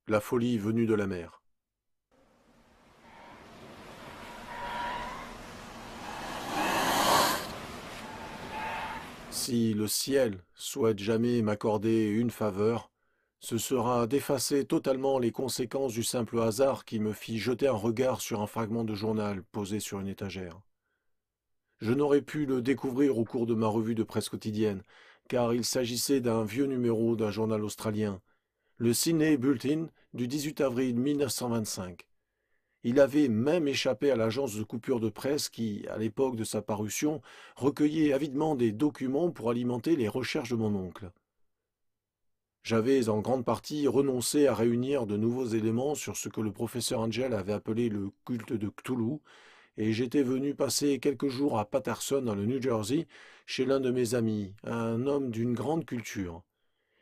La folie venue de la mer. Si le ciel souhaite jamais m'accorder une faveur, ce sera d'effacer totalement les conséquences du simple hasard qui me fit jeter un regard sur un fragment de journal posé sur une étagère. Je n'aurais pu le découvrir au cours de ma revue de presse quotidienne, car il s'agissait d'un vieux numéro d'un journal australien, le Sydney Bulletin du 18 avril 1925. Il avait même échappé à l'agence de coupure de presse qui, à l'époque de sa parution, recueillait avidement des documents pour alimenter les recherches de mon oncle. J'avais en grande partie renoncé à réunir de nouveaux éléments sur ce que le professeur Angel avait appelé le culte de Cthulhu, et j'étais venu passer quelques jours à Paterson, dans le New Jersey, chez l'un de mes amis, un homme d'une grande culture.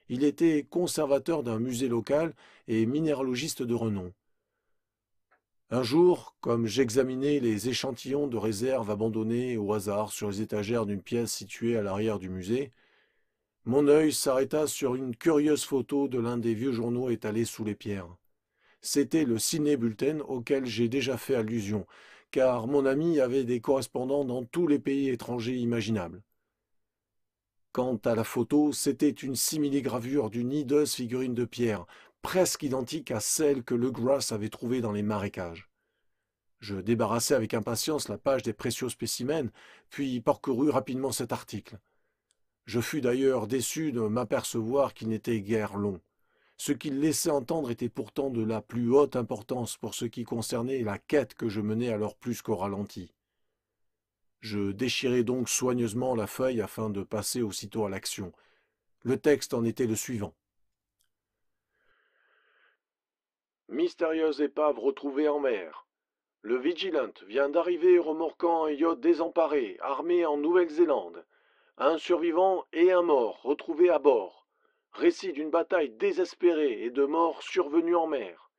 Il était conservateur d'un musée local et minéralogiste de renom. Un jour, comme j'examinais les échantillons de réserve abandonnés au hasard sur les étagères d'une pièce située à l'arrière du musée, mon œil s'arrêta sur une curieuse photo de l'un des vieux journaux étalés sous les pierres. C'était le Sydney Bulletin auquel j'ai déjà fait allusion, car mon ami avait des correspondants dans tous les pays étrangers imaginables. Quant à la photo, c'était une simili-gravure d'une hideuse figurine de pierre, presque identique à celle que Le Gras avait trouvée dans les marécages. Je débarrassai avec impatience la page des précieux spécimens, puis parcourus rapidement cet article. Je fus d'ailleurs déçu de m'apercevoir qu'il n'était guère long. Ce qu'il laissait entendre était pourtant de la plus haute importance pour ce qui concernait la quête que je menais alors plus qu'au ralenti. Je déchirai donc soigneusement la feuille afin de passer aussitôt à l'action. Le texte en était le suivant. Mystérieuse épave retrouvée en mer. Le Vigilant vient d'arriver remorquant un yacht désemparé, armé en Nouvelle-Zélande. Un survivant et un mort retrouvés à bord. Récit d'une bataille désespérée et de morts survenues en mer.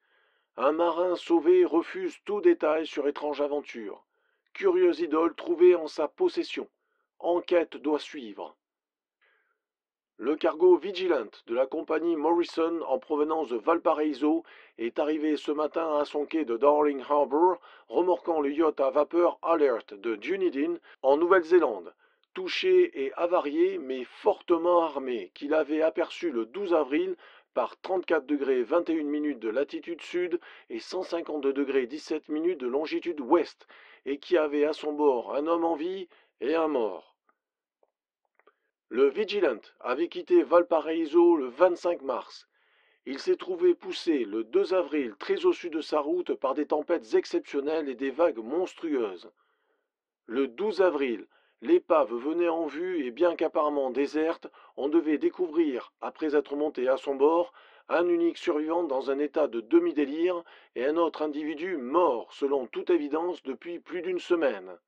Un marin sauvé refuse tout détail sur étrange aventure. Curieuse idole trouvée en sa possession. Enquête doit suivre. Le cargo Vigilant de la compagnie Morrison en provenance de Valparaiso est arrivé ce matin à son quai de Darling Harbour, remorquant le yacht à vapeur Alert de Dunedin en Nouvelle-Zélande, touché et avarié mais fortement armé, qu'il avait aperçu le 12 avril par 34 degrés 21 minutes de latitude sud et 152 degrés 17 minutes de longitude ouest, et qui avait à son bord un homme en vie et un mort. Le Vigilant avait quitté Valparaiso le 25 mars. Il s'est trouvé poussé le 2 avril très au sud de sa route par des tempêtes exceptionnelles et des vagues monstrueuses. Le 12 avril, l'épave venait en vue et bien qu'apparemment déserte, on devait découvrir, après être monté à son bord, un unique survivant dans un état de demi-délire et un autre individu mort, selon toute évidence, depuis plus d'une semaine.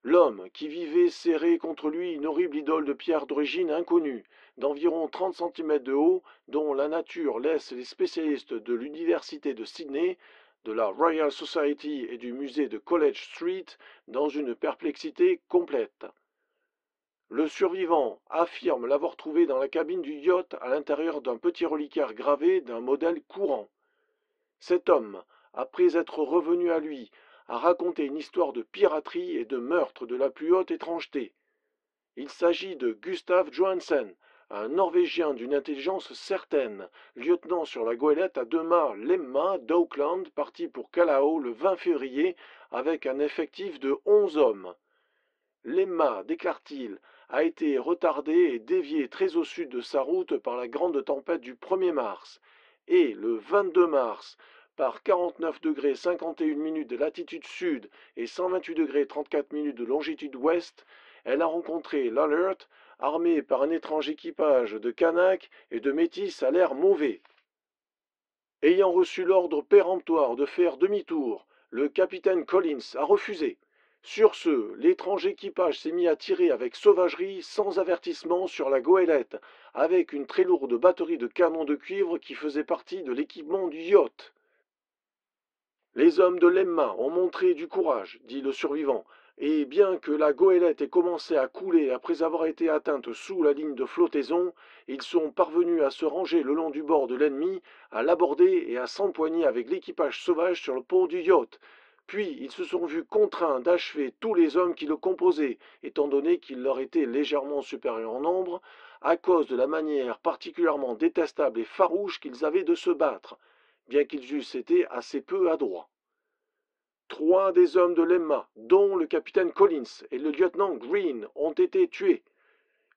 L'homme qui vivait serrait contre lui une horrible idole de pierre d'origine inconnue, d'environ 30 centimètres de haut, dont la nature laisse les spécialistes de l'université de Sydney, de la Royal Society et du musée de College Street dans une perplexité complète. Le survivant affirme l'avoir trouvé dans la cabine du yacht à l'intérieur d'un petit reliquaire gravé d'un modèle courant. Cet homme, après être revenu à lui, a raconté une histoire de piraterie et de meurtre de la plus haute étrangeté. Il s'agit de Gustav Johansen, un Norvégien d'une intelligence certaine, lieutenant sur la goélette à deux mâts l'Emma d'Auckland, parti pour Callao le 20 février avec un effectif de 11 hommes. L'Emma, déclare-t-il, a été retardée et déviée très au sud de sa route par la grande tempête du 1er mars, et le 22 mars, par 49 degrés 51 minutes de latitude sud et 128 degrés 34 minutes de longitude ouest, elle a rencontré l'Alert, armée par un étrange équipage de Kanaks et de métis à l'air mauvais. Ayant reçu l'ordre péremptoire de faire demi-tour, le capitaine Collins a refusé. Sur ce, l'étrange équipage s'est mis à tirer avec sauvagerie, sans avertissement, sur la goélette, avec une très lourde batterie de canons de cuivre qui faisait partie de l'équipement du yacht. Les hommes de l'Emma ont montré du courage, dit le survivant. et bien que la goélette ait commencé à couler après avoir été atteinte sous la ligne de flottaison, ils sont parvenus à se ranger le long du bord de l'ennemi, à l'aborder et à s'empoigner avec l'équipage sauvage sur le pont du yacht. Puis ils se sont vus contraints d'achever tous les hommes qui le composaient, étant donné qu'ils leur étaient légèrement supérieurs en nombre, à cause de la manière particulièrement détestable et farouche qu'ils avaient de se battre, bien qu'ils eussent été assez peu adroits. 3 des hommes de l'Emma, dont le capitaine Collins et le lieutenant Green, ont été tués.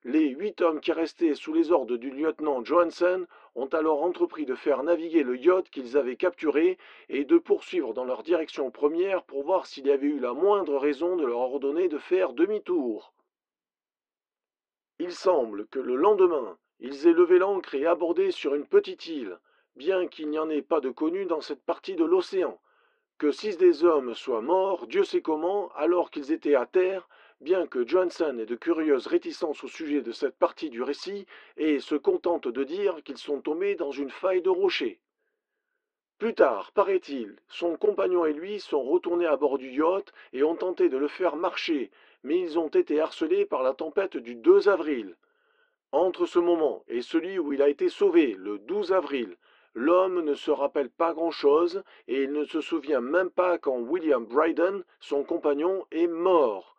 Les 8 hommes qui restaient sous les ordres du lieutenant Johansen ont alors entrepris de faire naviguer le yacht qu'ils avaient capturé et de poursuivre dans leur direction première pour voir s'il y avait eu la moindre raison de leur ordonner de faire demi-tour. Il semble que le lendemain, ils aient levé l'ancre et abordé sur une petite île, bien qu'il n'y en ait pas de connue dans cette partie de l'océan. Que 6 des hommes soient morts, Dieu sait comment, alors qu'ils étaient à terre, bien que Johansen ait de curieuses réticences au sujet de cette partie du récit et se contente de dire qu'ils sont tombés dans une faille de rocher. Plus tard, paraît-il, son compagnon et lui sont retournés à bord du yacht et ont tenté de le faire marcher, mais ils ont été harcelés par la tempête du 2 avril. Entre ce moment et celui où il a été sauvé, le 12 avril, l'homme ne se rappelle pas grand-chose et il ne se souvient même pas quand William Bryden, son compagnon, est mort.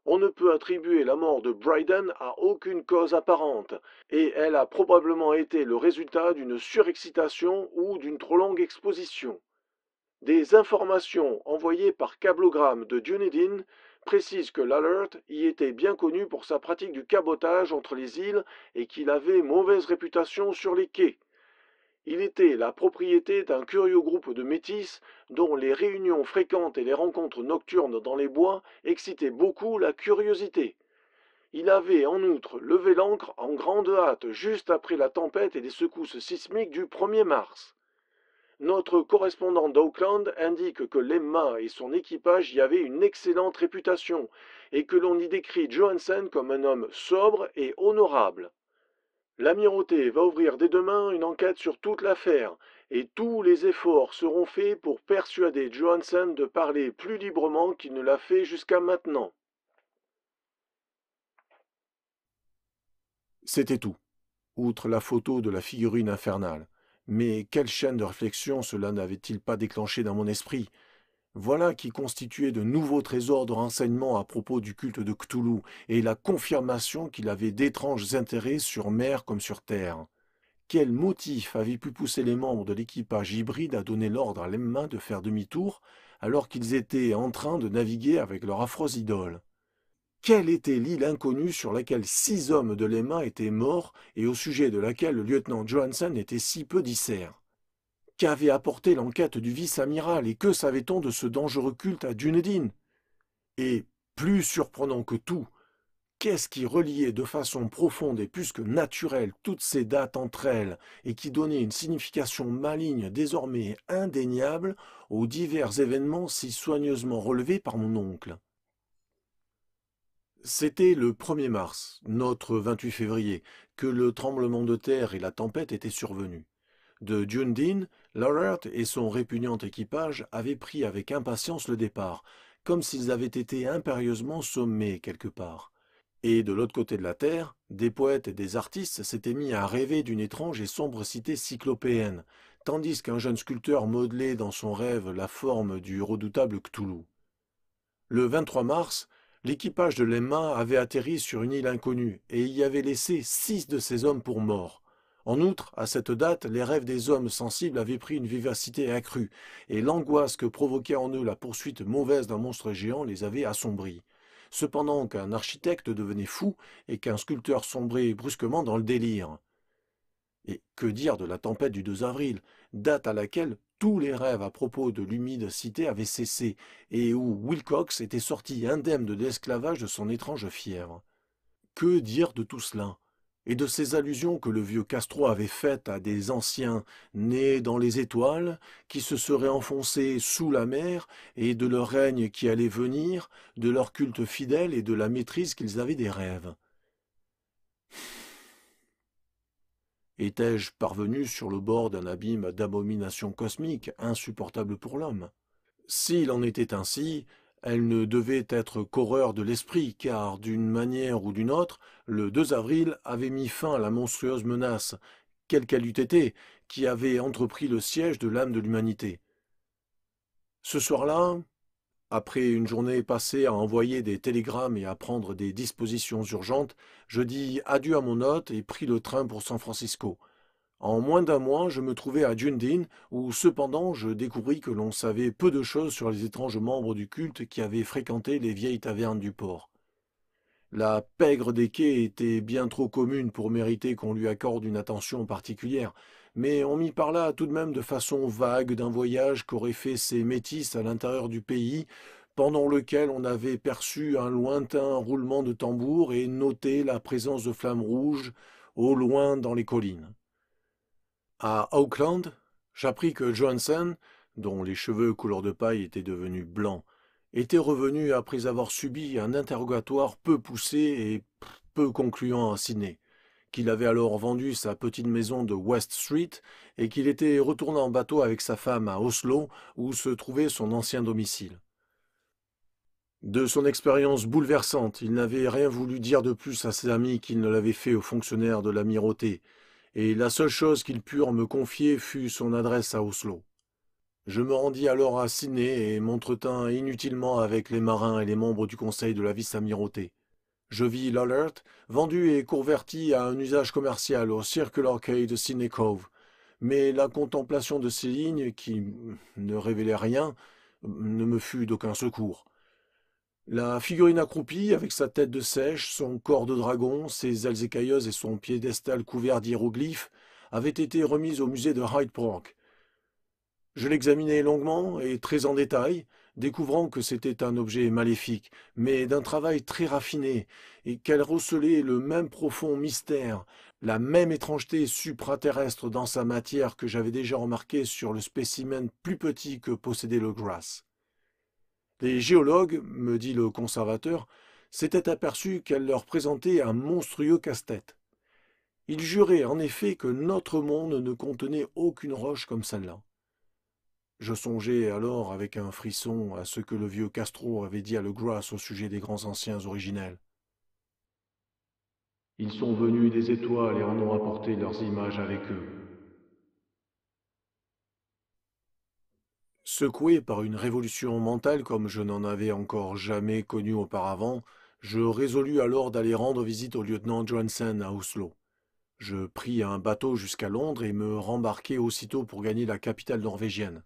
On ne peut attribuer la mort de Bryden à aucune cause apparente, et elle a probablement été le résultat d'une surexcitation ou d'une trop longue exposition. Des informations envoyées par cablogramme de Dunedin précisent que l'Alert y était bien connu pour sa pratique du cabotage entre les îles et qu'il avait mauvaise réputation sur les quais. Il était la propriété d'un curieux groupe de métis dont les réunions fréquentes et les rencontres nocturnes dans les bois excitaient beaucoup la curiosité. Il avait en outre levé l'ancre en grande hâte juste après la tempête et les secousses sismiques du 1er mars. Notre correspondant d'Auckland indique que l'Emma et son équipage y avaient une excellente réputation et que l'on y décrit Johansen comme un homme sobre et honorable. L'amirauté va ouvrir dès demain une enquête sur toute l'affaire et tous les efforts seront faits pour persuader Johansen de parler plus librement qu'il ne l'a fait jusqu'à maintenant. C'était tout, outre la photo de la figurine infernale. Mais quelle chaîne de réflexion cela n'avait-il pas déclenché dans mon esprit? Voilà qui constituait de nouveaux trésors de renseignements à propos du culte de Cthulhu et la confirmation qu'il avait d'étranges intérêts sur mer comme sur terre. Quel motif avait pu pousser les membres de l'équipage hybride à donner l'ordre à l'Emma de faire demi-tour alors qu'ils étaient en train de naviguer avec leur affreuse idole? Quelle était l'île inconnue sur laquelle 6 hommes de l'Emma étaient morts et au sujet de laquelle le lieutenant Johansen était si peu disert? Qu'avait apporté l'enquête du vice-amiral et que savait-on de ce dangereux culte à Dunedin? Et, plus surprenant que tout, qu'est-ce qui reliait de façon profonde et plus que naturelle toutes ces dates entre elles et qui donnait une signification maligne désormais indéniable aux divers événements si soigneusement relevés par mon oncle? C'était le 1er mars, notre 28 février, que le tremblement de terre et la tempête étaient survenus. De Dunedin, l'Alert et son répugnant équipage avaient pris avec impatience le départ, comme s'ils avaient été impérieusement sommés quelque part. Et de l'autre côté de la terre, des poètes et des artistes s'étaient mis à rêver d'une étrange et sombre cité cyclopéenne, tandis qu'un jeune sculpteur modelait dans son rêve la forme du redoutable Cthulhu. Le 23 mars, l'équipage de l'Emma avait atterri sur une île inconnue et y avait laissé 6 de ses hommes pour morts. En outre, à cette date, les rêves des hommes sensibles avaient pris une vivacité accrue, et l'angoisse que provoquait en eux la poursuite mauvaise d'un monstre géant les avait assombris. Cependant qu'un architecte devenait fou et qu'un sculpteur sombrait brusquement dans le délire. Et que dire de la tempête du 2 avril, date à laquelle tous les rêves à propos de l'humide cité avaient cessé, et où Wilcox était sorti indemne de l'esclavage de son étrange fièvre? Que dire de tout cela? Et de ces allusions que le vieux Castro avait faites à des anciens nés dans les étoiles, qui se seraient enfoncés sous la mer, et de leur règne qui allait venir, de leur culte fidèle et de la maîtrise qu'ils avaient des rêves? Étais-je parvenu sur le bord d'un abîme d'abominations cosmiques insupportable pour l'homme? S'il en était ainsi, Elle ne devait être qu'horreur de l'esprit, car d'une manière ou d'une autre, le 2 avril avait mis fin à la monstrueuse menace, quelle qu'elle eût été, qui avait entrepris le siège de l'âme de l'humanité. Ce soir-là, après une journée passée à envoyer des télégrammes et à prendre des dispositions urgentes, je dis adieu à mon hôte et pris le train pour San Francisco. En moins d'un mois, je me trouvais à Dunedin, où cependant je découvris que l'on savait peu de choses sur les étranges membres du culte qui avaient fréquenté les vieilles tavernes du port. La pègre des quais était bien trop commune pour mériter qu'on lui accorde une attention particulière, mais on m'y parla tout de même de façon vague d'un voyage qu'auraient fait ces métis à l'intérieur du pays, pendant lequel on avait perçu un lointain roulement de tambour et noté la présence de flammes rouges au loin dans les collines. À Auckland, j'appris que Johansen, dont les cheveux couleur de paille étaient devenus blancs, était revenu après avoir subi un interrogatoire peu poussé et peu concluant à Sydney, qu'il avait alors vendu sa petite maison de West Street et qu'il était retourné en bateau avec sa femme à Oslo, où se trouvait son ancien domicile. De son expérience bouleversante, il n'avait rien voulu dire de plus à ses amis qu'il ne l'avait fait aux fonctionnaires de l'amirauté, et la seule chose qu'ils purent me confier fut son adresse à Oslo. Je me rendis alors à Sydney et m'entretins inutilement avec les marins et les membres du conseil de la vice-amirauté. Je vis l'Alert, vendu et converti à un usage commercial au Circular Quay de Sydney Cove, mais la contemplation de ces lignes, qui ne révélaient rien, ne me fut d'aucun secours. La figurine accroupie, avec sa tête de seiche, son corps de dragon, ses ailes écailleuses et son piédestal couvert d'hiéroglyphes, avait été remise au musée de Hyde Park. Je l'examinai longuement et très en détail, découvrant que c'était un objet maléfique, mais d'un travail très raffiné, et qu'elle recelait le même profond mystère, la même étrangeté supraterrestre dans sa matière que j'avais déjà remarqué sur le spécimen plus petit que possédait le Grass. Les géologues, me dit le conservateur, s'étaient aperçus qu'elle leur présentait un monstrueux casse-tête. Ils juraient en effet que notre monde ne contenait aucune roche comme celle-là. Je songeais alors avec un frisson à ce que le vieux Castro avait dit à Le Gras au sujet des grands anciens originels. Ils sont venus des étoiles et en ont apporté leurs images avec eux. Secoué par une révolution mentale comme je n'en avais encore jamais connue auparavant, je résolus alors d'aller rendre visite au lieutenant Johansen à Oslo. Je pris un bateau jusqu'à Londres et me rembarquai aussitôt pour gagner la capitale norvégienne.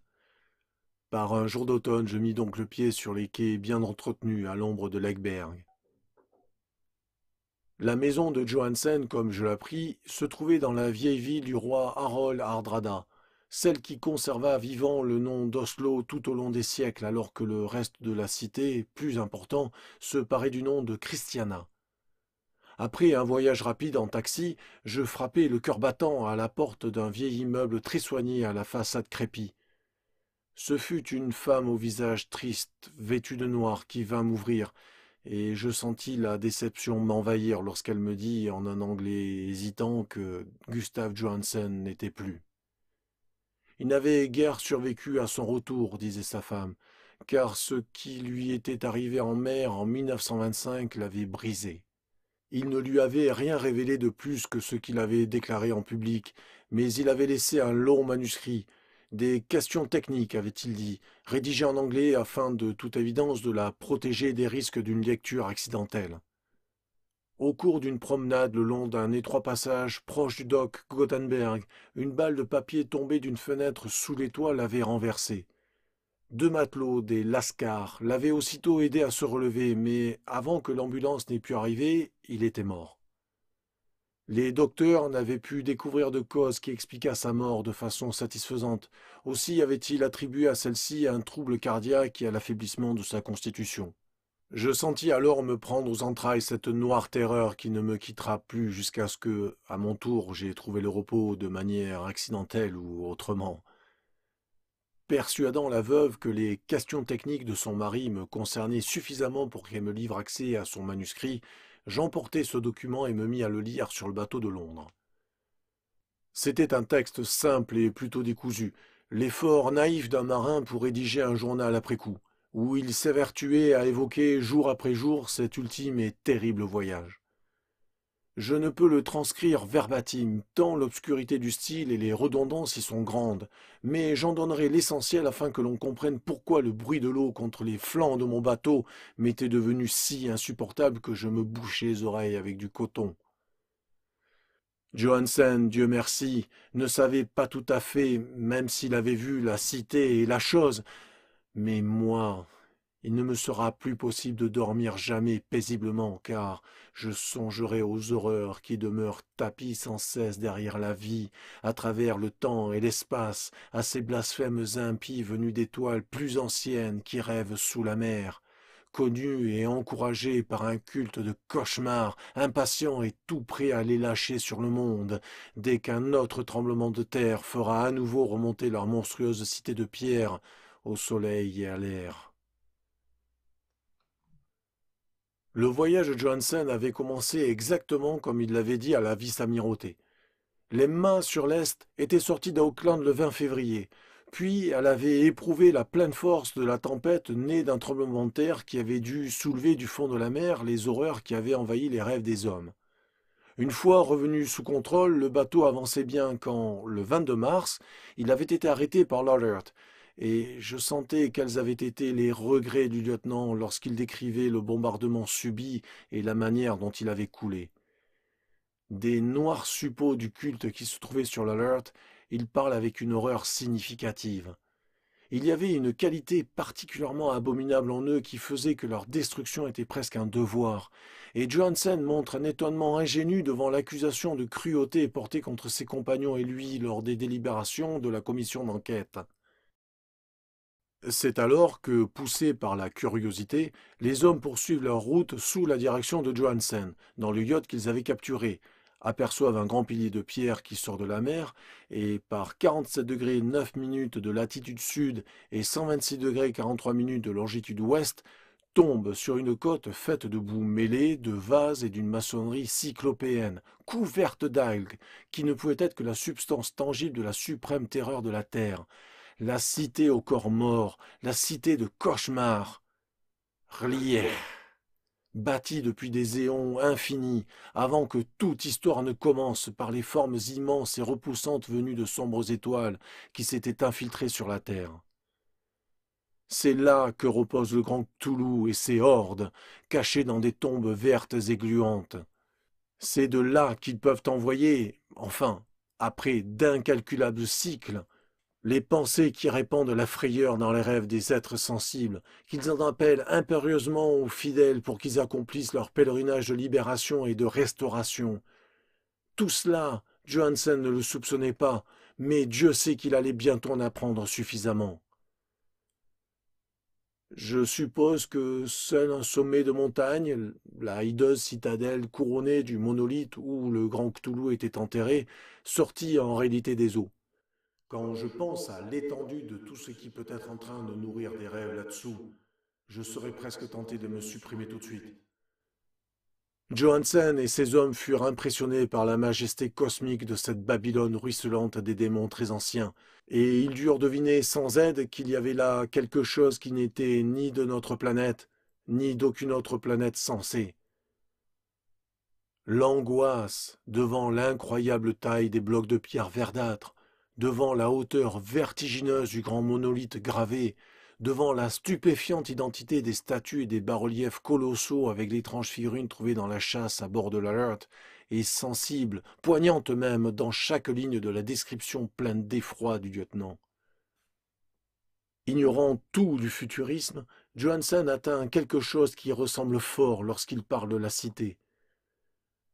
Par un jour d'automne, je mis donc le pied sur les quais bien entretenus à l'ombre de l'Egberg. La maison de Johansen, comme je l'appris, se trouvait dans la vieille ville du roi Harald Hardrada, celle qui conserva vivant le nom d'Oslo tout au long des siècles, alors que le reste de la cité, plus important, se parait du nom de Christiana. Après un voyage rapide en taxi, je frappai le cœur battant à la porte d'un vieil immeuble très soigné à la façade crépie. Ce fut une femme au visage triste, vêtue de noir, qui vint m'ouvrir, et je sentis la déception m'envahir lorsqu'elle me dit, en un anglais hésitant, que Gustav Johansen n'était plus. Il n'avait guère survécu à son retour, disait sa femme, car ce qui lui était arrivé en mer en 1925 l'avait brisé. Il ne lui avait rien révélé de plus que ce qu'il avait déclaré en public, mais il avait laissé un long manuscrit, des questions techniques, avait-il dit, rédigées en anglais afin de toute évidence de la protéger des risques d'une lecture accidentelle. Au cours d'une promenade le long d'un étroit passage proche du dock Gothenburg, une balle de papier tombée d'une fenêtre sous les toits l'avait renversé. Deux matelots des Lascars l'avaient aussitôt aidé à se relever, mais avant que l'ambulance n'ait pu arriver, il était mort. Les docteurs n'avaient pu découvrir de cause qui expliquât sa mort de façon satisfaisante. Aussi avait-il attribué à celle-ci un trouble cardiaque et à l'affaiblissement de sa constitution. Je sentis alors me prendre aux entrailles cette noire terreur qui ne me quittera plus jusqu'à ce que, à mon tour, j'aie trouvé le repos de manière accidentelle ou autrement. Persuadant la veuve que les questions techniques de son mari me concernaient suffisamment pour qu'elle me livre accès à son manuscrit, j'emportai ce document et me mis à le lire sur le bateau de Londres. C'était un texte simple et plutôt décousu, l'effort naïf d'un marin pour rédiger un journal après coup. où il s'évertuait à évoquer jour après jour cet ultime et terrible voyage. Je ne peux le transcrire verbatim, tant l'obscurité du style et les redondances y sont grandes, mais j'en donnerai l'essentiel afin que l'on comprenne pourquoi le bruit de l'eau contre les flancs de mon bateau m'était devenu si insupportable que je me bouchais les oreilles avec du coton. Johansen, Dieu merci, ne savait pas tout à fait, même s'il avait vu la cité et la chose, mais moi, il ne me sera plus possible de dormir jamais paisiblement, car je songerai aux horreurs qui demeurent tapies sans cesse derrière la vie, à travers le temps et l'espace, à ces blasphèmes impies venus d'étoiles plus anciennes qui rêvent sous la mer, connus et encouragés par un culte de cauchemar, impatients et tout prêts à les lâcher sur le monde, dès qu'un autre tremblement de terre fera à nouveau remonter leur monstrueuse cité de pierre au soleil et à l'air. Le voyage de Johansen avait commencé exactement comme il l'avait dit à la vice-amirauté. L'Emma sur l'Est était sortie d'Auckland le 20 février, puis elle avait éprouvé la pleine force de la tempête née d'un tremblement de terre qui avait dû soulever du fond de la mer les horreurs qui avaient envahi les rêves des hommes. Une fois revenu sous contrôle, le bateau avançait bien quand, le 22 mars, il avait été arrêté par l'Alert, et je sentais quels avaient été les regrets du lieutenant lorsqu'il décrivait le bombardement subi et la manière dont il avait coulé. Des noirs suppôts du culte qui se trouvaient sur l'Alert, il parle avec une horreur significative. Il y avait une qualité particulièrement abominable en eux qui faisait que leur destruction était presque un devoir, et Johansen montre un étonnement ingénu devant l'accusation de cruauté portée contre ses compagnons et lui lors des délibérations de la commission d'enquête. C'est alors que, poussés par la curiosité, les hommes poursuivent leur route sous la direction de Johansen, dans le yacht qu'ils avaient capturé, aperçoivent un grand pilier de pierre qui sort de la mer, et par 47 degrés 9 minutes de latitude sud et 126 degrés 43 minutes de longitude ouest, tombent sur une côte faite de boue mêlée, de vases et d'une maçonnerie cyclopéenne, couverte d'algues, qui ne pouvait être que la substance tangible de la suprême terreur de la terre. La cité au corps mort, la cité de cauchemar. Relier, bâtie depuis des éons infinis, avant que toute histoire ne commence par les formes immenses et repoussantes venues de sombres étoiles qui s'étaient infiltrées sur la terre. C'est là que repose le grand Cthulhu et ses hordes, cachés dans des tombes vertes et gluantes. C'est de là qu'ils peuvent envoyer, enfin, après d'incalculables cycles, les pensées qui répandent la frayeur dans les rêves des êtres sensibles, qu'ils en appellent impérieusement aux fidèles pour qu'ils accomplissent leur pèlerinage de libération et de restauration. Tout cela, Johansen ne le soupçonnait pas, mais Dieu sait qu'il allait bientôt en apprendre suffisamment. Je suppose que seul un sommet de montagne, la hideuse citadelle couronnée du monolithe où le grand Cthulhu était enterré, sortit en réalité des eaux. Quand je pense à l'étendue de tout ce qui peut être en train de nourrir des rêves là-dessous, je serais presque tenté de me supprimer tout de suite. Johansen et ses hommes furent impressionnés par la majesté cosmique de cette Babylone ruisselante des démons très anciens, et ils durent deviner sans aide qu'il y avait là quelque chose qui n'était ni de notre planète, ni d'aucune autre planète sensée. L'angoisse devant l'incroyable taille des blocs de pierre verdâtre, devant la hauteur vertigineuse du grand monolithe gravé, devant la stupéfiante identité des statues et des bas-reliefs colossaux avec l'étrange figurine trouvée dans la chasse à bord de l'Alert, et sensible, poignante même, dans chaque ligne de la description pleine d'effroi du lieutenant. Ignorant tout du futurisme, Johansen atteint quelque chose qui ressemble fort lorsqu'il parle de la cité.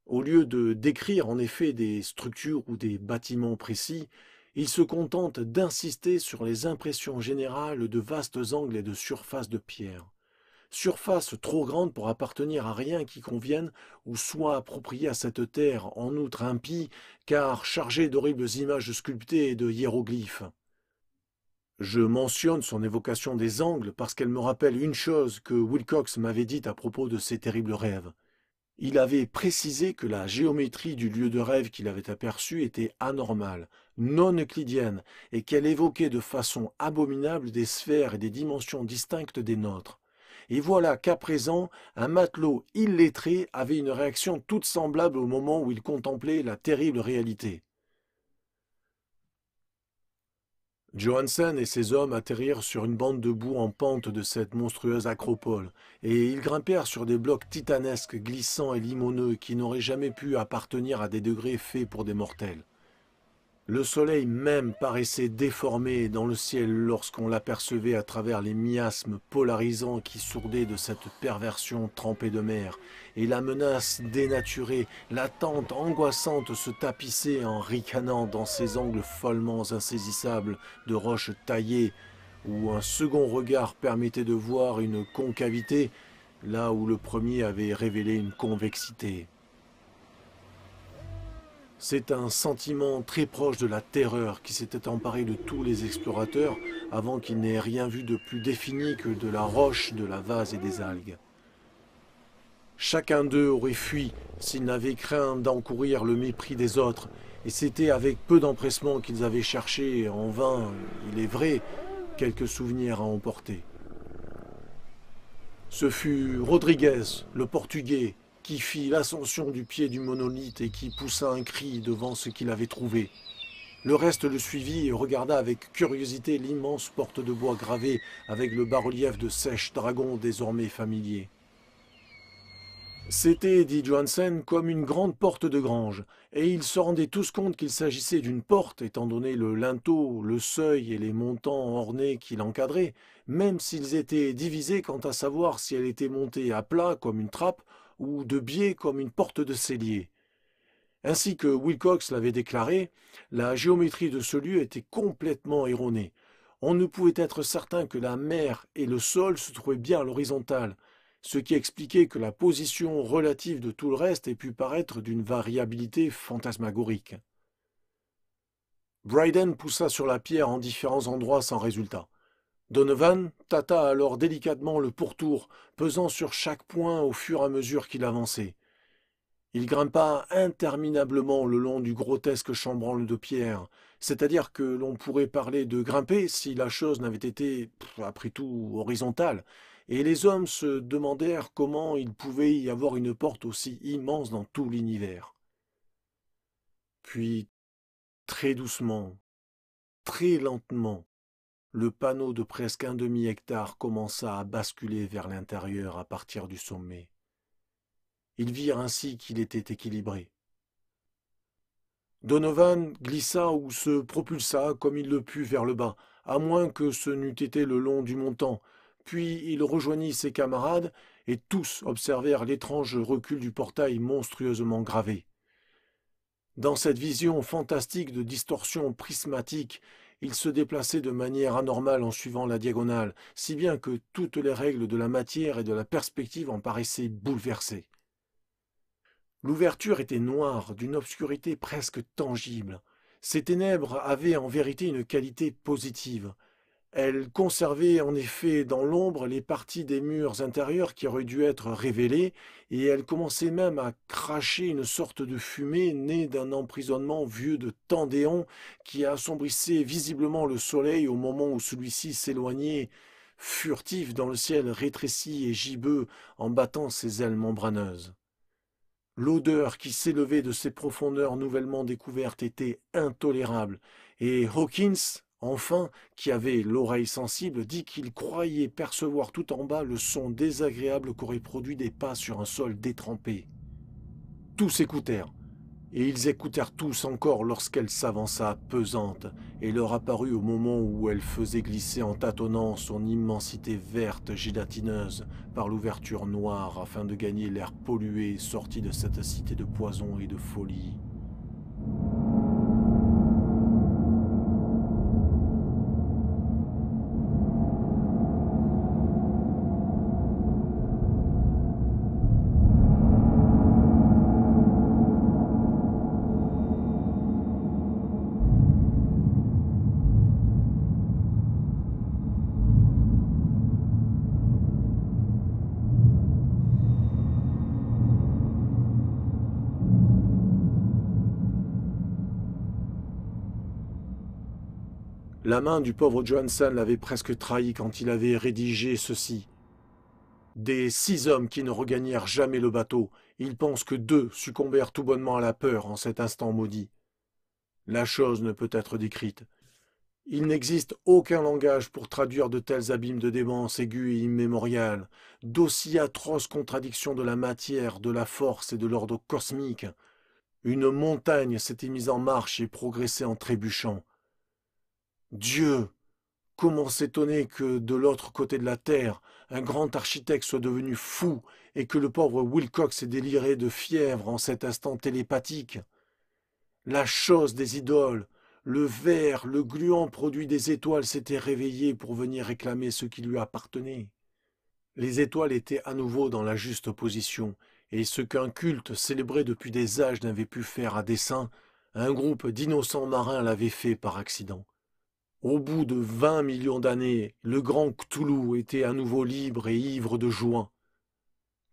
Au lieu de décrire en effet des structures ou des bâtiments précis, il se contente d'insister sur les impressions générales de vastes angles et de surfaces de pierre. Surfaces trop grandes pour appartenir à rien qui convienne ou soit approprié à cette terre, en outre impie, car chargée d'horribles images sculptées et de hiéroglyphes. Je mentionne son évocation des angles parce qu'elle me rappelle une chose que Wilcox m'avait dite à propos de ses terribles rêves. Il avait précisé que la géométrie du lieu de rêve qu'il avait aperçu était anormale, non euclidienne, et qu'elle évoquait de façon abominable des sphères et des dimensions distinctes des nôtres. Et voilà qu'à présent, un matelot illettré avait une réaction toute semblable au moment où il contemplait la terrible réalité. Johansen et ses hommes atterrirent sur une bande de boue en pente de cette monstrueuse acropole, et ils grimpèrent sur des blocs titanesques, glissants et limoneux qui n'auraient jamais pu appartenir à des degrés faits pour des mortels. Le soleil même paraissait déformé dans le ciel lorsqu'on l'apercevait à travers les miasmes polarisants qui sourdaient de cette perversion trempée de mer, et la menace dénaturée, latente, angoissante se tapissait en ricanant dans ces angles follement insaisissables de roches taillées, où un second regard permettait de voir une concavité, là où le premier avait révélé une convexité. C'est un sentiment très proche de la terreur qui s'était emparé de tous les explorateurs avant qu'ils n'aient rien vu de plus défini que de la roche, de la vase et des algues. Chacun d'eux aurait fui s'ils n'avaient craint d'encourir le mépris des autres, et c'était avec peu d'empressement qu'ils avaient cherché, en vain, il est vrai, quelques souvenirs à emporter. Ce fut Rodriguez, le Portugais, qui fit l'ascension du pied du monolithe et qui poussa un cri devant ce qu'il avait trouvé. Le reste le suivit et regarda avec curiosité l'immense porte de bois gravée avec le bas-relief de Seiche-Dragon désormais familier. C'était, dit Johansen, comme une grande porte de grange, et ils se rendaient tous compte qu'il s'agissait d'une porte, étant donné le linteau, le seuil et les montants ornés qui l'encadraient, même s'ils étaient divisés quant à savoir si elle était montée à plat comme une trappe ou de biais comme une porte de cellier. Ainsi que Wilcox l'avait déclaré, la géométrie de ce lieu était complètement erronée. On ne pouvait être certain que la mer et le sol se trouvaient bien à l'horizontale, ce qui expliquait que la position relative de tout le reste ait pu paraître d'une variabilité fantasmagorique. Bryden poussa sur la pierre en différents endroits sans résultat. Donovan tâta alors délicatement le pourtour, pesant sur chaque point au fur et à mesure qu'il avançait. Il grimpa interminablement le long du grotesque chambranle de pierre, c'est-à-dire que l'on pourrait parler de grimper si la chose n'avait été, après tout, horizontale, et les hommes se demandèrent comment il pouvait y avoir une porte aussi immense dans tout l'univers. Puis, très doucement, très lentement, le panneau de presque un demi-hectare commença à basculer vers l'intérieur à partir du sommet. Ils virent ainsi qu'il était équilibré. Donovan glissa ou se propulsa comme il le put vers le bas, à moins que ce n'eût été le long du montant, puis il rejoignit ses camarades, et tous observèrent l'étrange recul du portail monstrueusement gravé. Dans cette vision fantastique de distorsion prismatique, il se déplaçait de manière anormale en suivant la diagonale, si bien que toutes les règles de la matière et de la perspective en paraissaient bouleversées. L'ouverture était noire, d'une obscurité presque tangible. Ces ténèbres avaient en vérité une qualité positive. Elles conservaient en effet dans l'ombre les parties des murs intérieurs qui auraient dû être révélées, et elles commençaient même à cracher une sorte de fumée née d'un emprisonnement vieux de tant d'éons qui assombrissait visiblement le soleil au moment où celui-ci s'éloignait, furtif dans le ciel rétréci et gibbeux en battant ses ailes membraneuses. L'odeur qui s'élevait de ces profondeurs nouvellement découvertes était intolérable, et Hawkins, enfin, qui avait l'oreille sensible, dit qu'il croyait percevoir tout en bas le son désagréable qu'auraient produit des pas sur un sol détrempé. Tous écoutèrent, et ils écoutèrent tous encore lorsqu'elle s'avança pesante, et leur apparut au moment où elle faisait glisser en tâtonnant son immensité verte gélatineuse par l'ouverture noire afin de gagner l'air pollué sorti de cette cité de poison et de folie. La main du pauvre Johansen l'avait presque trahi quand il avait rédigé ceci. Des 6 hommes qui ne regagnèrent jamais le bateau, il pense que 2 succombèrent tout bonnement à la peur en cet instant maudit. La chose ne peut être décrite. Il n'existe aucun langage pour traduire de tels abîmes de démence aiguë et immémoriale, d'aussi atroces contradictions de la matière, de la force et de l'ordre cosmique. Une montagne s'était mise en marche et progressait en trébuchant. Dieu! Comment s'étonner que, de l'autre côté de la terre, un grand architecte soit devenu fou et que le pauvre Wilcox ait déliré de fièvre en cet instant télépathique? La chose des idoles, le vert, le gluant produit des étoiles s'était réveillé pour venir réclamer ce qui lui appartenait. Les étoiles étaient à nouveau dans la juste position, et ce qu'un culte célébré depuis des âges n'avait pu faire à dessein, un groupe d'innocents marins l'avait fait par accident. Au bout de 20 millions d'années, le grand Cthulhu était à nouveau libre et ivre de joie.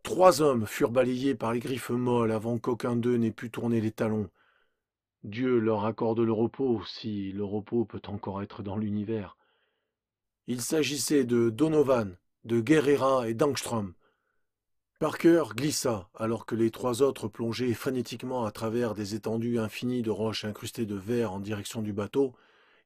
3 hommes furent balayés par les griffes molles avant qu'aucun d'eux n'ait pu tourner les talons. Dieu leur accorde le repos, si le repos peut encore être dans l'univers. Il s'agissait de Donovan, de Guerrera et d'Angstrom. Parker glissa, alors que les 3 autres plongeaient frénétiquement à travers des étendues infinies de roches incrustées de verre en direction du bateau,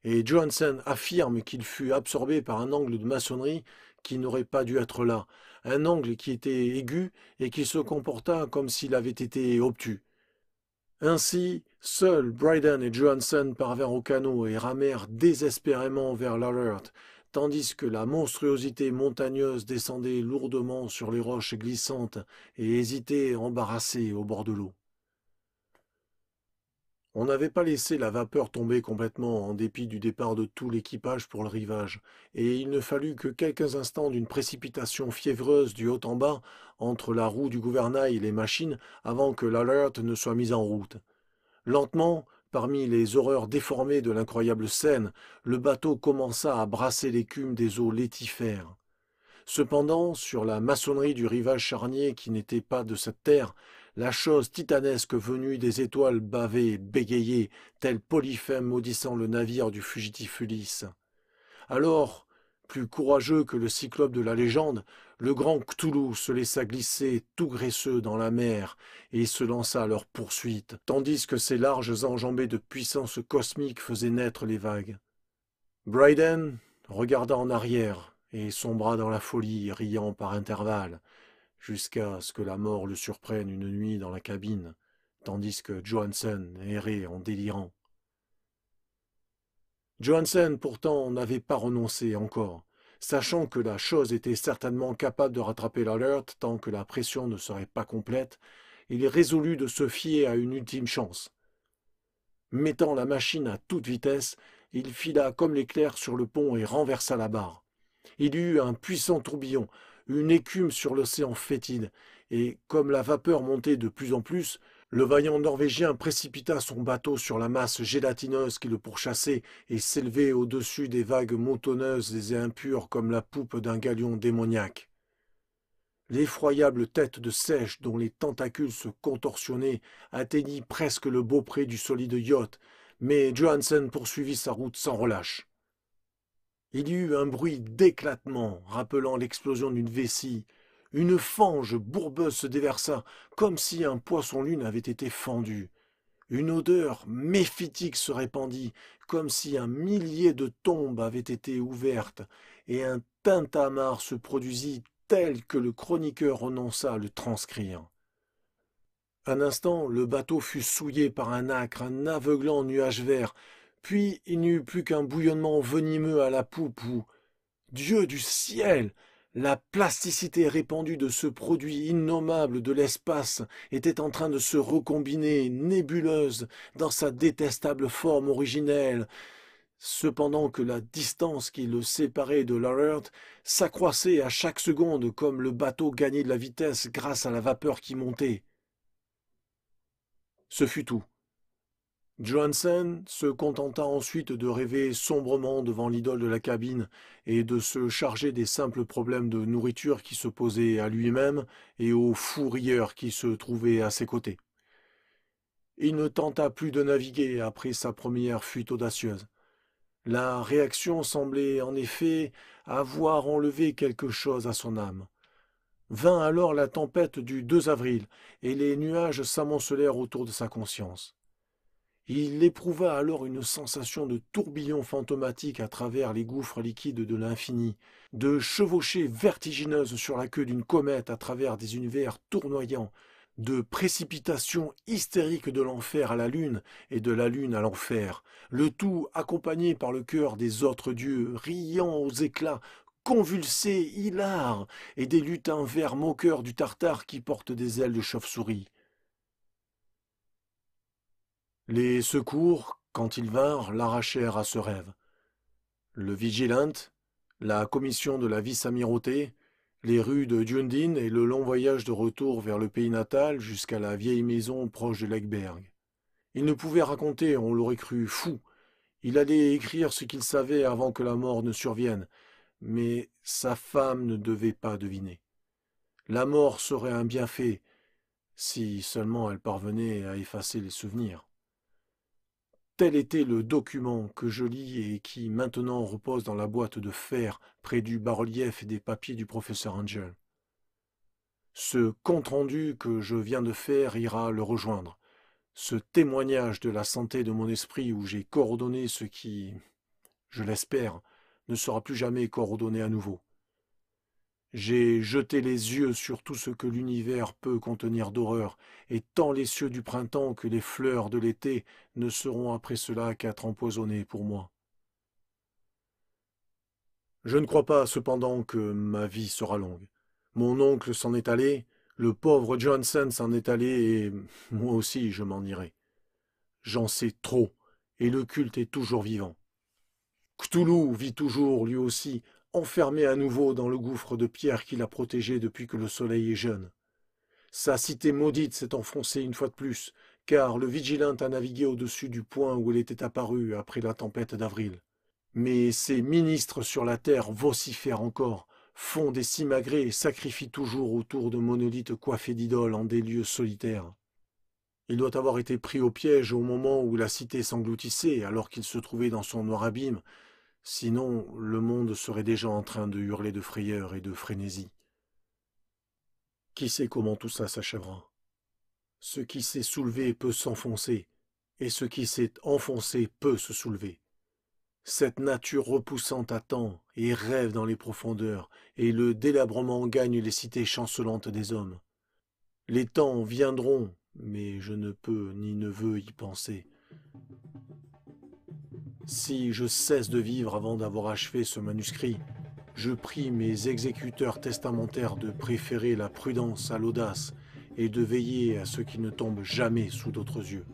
et Johansen affirme qu'il fut absorbé par un angle de maçonnerie qui n'aurait pas dû être là, un angle qui était aigu et qui se comporta comme s'il avait été obtus. Ainsi, seuls Bryden et Johansen parvinrent au canot et ramèrent désespérément vers l'Alert, tandis que la monstruosité montagneuse descendait lourdement sur les roches glissantes et hésitait embarrassée au bord de l'eau. On n'avait pas laissé la vapeur tomber complètement en dépit du départ de tout l'équipage pour le rivage, et il ne fallut que quelques instants d'une précipitation fiévreuse du haut en bas entre la roue du gouvernail et les machines avant que l'Alert ne soit mise en route. Lentement, parmi les horreurs déformées de l'incroyable scène, le bateau commença à brasser l'écume des eaux létifères. Cependant, sur la maçonnerie du rivage charnier qui n'était pas de cette terre, la chose titanesque venue des étoiles bavait et bégayait, tel Polyphème maudissant le navire du fugitif Ulysse. Alors, plus courageux que le cyclope de la légende, le grand Cthulhu se laissa glisser tout graisseux dans la mer et se lança à leur poursuite, tandis que ses larges enjambées de puissance cosmique faisaient naître les vagues. Bryden regarda en arrière et sombra dans la folie, riant par intervalles, jusqu'à ce que la mort le surprenne une nuit dans la cabine, tandis que Johansen errait en délirant. Johansen, pourtant, n'avait pas renoncé encore. Sachant que la chose était certainement capable de rattraper l'Alert tant que la pression ne serait pas complète, il résolut de se fier à une ultime chance. Mettant la machine à toute vitesse, il fila comme l'éclair sur le pont et renversa la barre. Il y eut un puissant tourbillon, une écume sur l'océan fétide, et, comme la vapeur montait de plus en plus, le vaillant Norvégien précipita son bateau sur la masse gélatineuse qui le pourchassait et s'élevait au-dessus des vagues moutonneuses et impures comme la poupe d'un galion démoniaque. L'effroyable tête de seiche dont les tentacules se contorsionnaient atteignit presque le beaupré du solide yacht, mais Johansen poursuivit sa route sans relâche. Il y eut un bruit d'éclatement rappelant l'explosion d'une vessie. Une fange bourbeuse se déversa, comme si un poisson-lune avait été fendu. Une odeur méphitique se répandit, comme si un millier de tombes avaient été ouvertes, et un tintamarre se produisit tel que le chroniqueur renonça à le transcrire. Un instant, le bateau fut souillé par un âcre, un aveuglant nuage vert, puis il n'y eut plus qu'un bouillonnement venimeux à la poupe où, Dieu du ciel! La plasticité répandue de ce produit innommable de l'espace était en train de se recombiner, nébuleuse, dans sa détestable forme originelle, cependant que la distance qui le séparait de l'Alert s'accroissait à chaque seconde comme le bateau gagnait de la vitesse grâce à la vapeur qui montait. Ce fut tout. Johansen se contenta ensuite de rêver sombrement devant l'idole de la cabine et de se charger des simples problèmes de nourriture qui se posaient à lui-même et aux fous rieurs qui se trouvaient à ses côtés. Il ne tenta plus de naviguer après sa première fuite audacieuse. La réaction semblait en effet avoir enlevé quelque chose à son âme. Vint alors la tempête du 2 avril, et les nuages s'amoncelèrent autour de sa conscience. Il éprouva alors une sensation de tourbillon fantomatique à travers les gouffres liquides de l'infini, de chevauchée vertigineuse sur la queue d'une comète à travers des univers tournoyants, de précipitation hystérique de l'enfer à la lune et de la lune à l'enfer, le tout accompagné par le chœur des autres dieux, riant aux éclats, convulsés, hilars, et des lutins verts moqueurs du Tartare qui portent des ailes de chauve-souris. Les secours, quand ils vinrent, l'arrachèrent à ce rêve. Le Vigilant, la commission de la vice-amirauté, les rues de Dundee et le long voyage de retour vers le pays natal jusqu'à la vieille maison proche de Legberg. Il ne pouvait raconter, on l'aurait cru fou. Il allait écrire ce qu'il savait avant que la mort ne survienne, mais sa femme ne devait pas deviner. La mort serait un bienfait, si seulement elle parvenait à effacer les souvenirs. Tel était le document que je lis et qui maintenant repose dans la boîte de fer près du bas-relief et des papiers du professeur Angel. Ce compte-rendu que je viens de faire ira le rejoindre. Ce témoignage de la santé de mon esprit où j'ai coordonné ce qui, je l'espère, ne sera plus jamais coordonné à nouveau. J'ai jeté les yeux sur tout ce que l'univers peut contenir d'horreur, et tant les cieux du printemps que les fleurs de l'été ne seront après cela qu'être empoisonnés pour moi. Je ne crois pas cependant que ma vie sera longue. Mon oncle s'en est allé, le pauvre Johnson s'en est allé, et moi aussi je m'en irai. J'en sais trop, et le culte est toujours vivant. Cthulhu vit toujours, lui aussi, enfermé à nouveau dans le gouffre de pierre qui l'a protégé depuis que le soleil est jeune. Sa cité maudite s'est enfoncée une fois de plus, car le Vigilant a navigué au-dessus du point où elle était apparue après la tempête d'avril. Mais ses ministres sur la terre vocifèrent encore, font des simagrées et sacrifient toujours autour de monolithes coiffés d'idoles en des lieux solitaires. Il doit avoir été pris au piège au moment où la cité s'engloutissait, alors qu'il se trouvait dans son noir abîme. Sinon, le monde serait déjà en train de hurler de frayeur et de frénésie. Qui sait comment tout ça s'achèvera? Ce qui s'est soulevé peut s'enfoncer, et ce qui s'est enfoncé peut se soulever. Cette nature repoussante attend et rêve dans les profondeurs, et le délabrement gagne les cités chancelantes des hommes. Les temps viendront, mais je ne peux ni ne veux y penser. Si je cesse de vivre avant d'avoir achevé ce manuscrit, je prie mes exécuteurs testamentaires de préférer la prudence à l'audace et de veiller à ce qu'il ne tombe jamais sous d'autres yeux.